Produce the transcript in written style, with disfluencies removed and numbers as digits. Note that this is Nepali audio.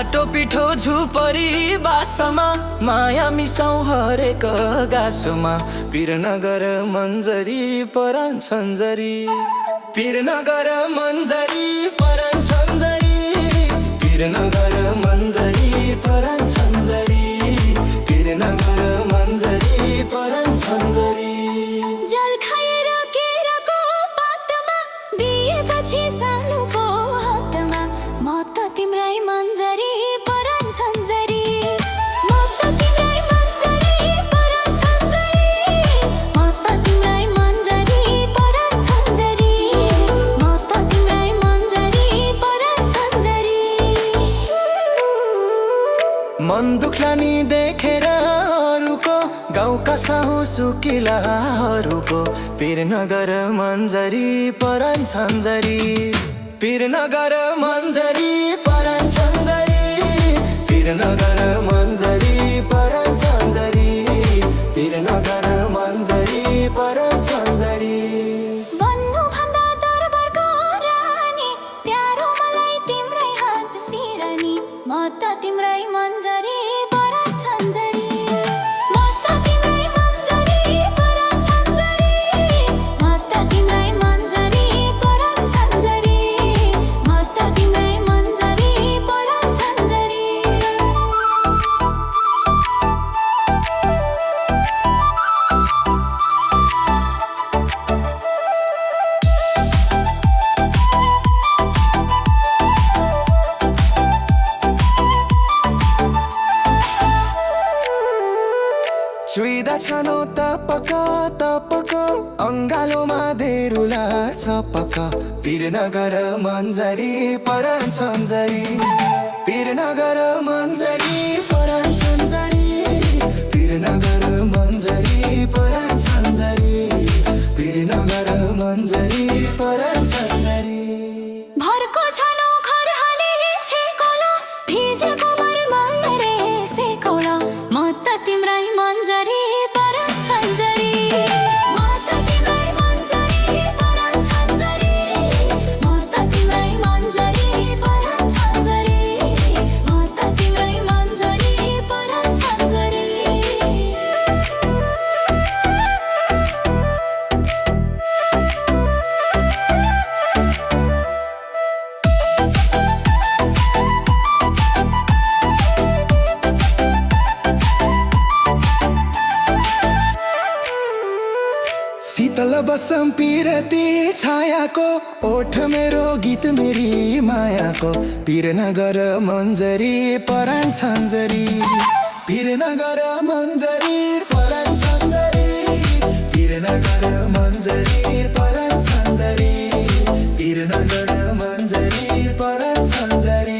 बाटो पिठो झुपरी बासमा माया मिसाउ हरेक गासोमा पिरनगर मन्जरी परान छन्जरी पिरनगर मन्जरी परान छन्जरी पिरनगर मन्जरी परान छन्जरी पिरनगर मन्जरी परान छन्जरी जल खाएर केराको पातमा दिएपछि सानोको हातमा म त तिम्रै मन्जरी परान छन्जरी म त तिम्रै मन्जरी परान छन्जरी म त तिम्रै मन्जरी परान छन्जरी म त तिम्रै मन्जरी परान छन्जरी मन दुख्ला नि देखेर अरूको गाउँका साहु सुकिलाहरूको पिरनगर मन्जरी परान छन्जरी पिरनगर मन्जरी परान छन्जरी पिरनगर मन्जरी परान छन्जरी पिरनगर मन्जरी परान छन्जरी भन्नु भन्दा दरबारको रानी प्यारो मलाई तिम्रै हात सिरानी म त तिम्रै मन्जरी परान छन्जरी म त तिम्रै मन्जरी परान छन्जरी म त तिम्रै मन्जरी परान छन्जरी म त तिम्रै मन्जरी परान छन्जरी छुइदा छानो तपक तपक अङ्गालोमा धेरुला छपक पिरनगर मन्जरी परान छन्जरी पिरनगर मन्जरी परान छन्जरी पिरनगर मन्जरी परान छन्जरी पिरनगर मन्जरी परान छन्जरी भरको छानो खरहाले छेकोला भिजेको मरमा मेरे सेकोला म त तिम्रै मन्जरी परान छन्जरी म त तिम्रै मन्जरी परान छन्जरी म त तिम्रै मन्जरी परान छन्जरी म त तिम्रै मन्जरी परान छन्जरी शीतल बसम पिरती छायाको ओठ मेरो गीत मेरी मायाको पिरनगर मन्जरी परान छन्जरी पिरनगर मन्जरी परान छन्जरी पिरनगर मन्जरी परान छन्जरी पिरनगर मन्जरी परान छन्जरी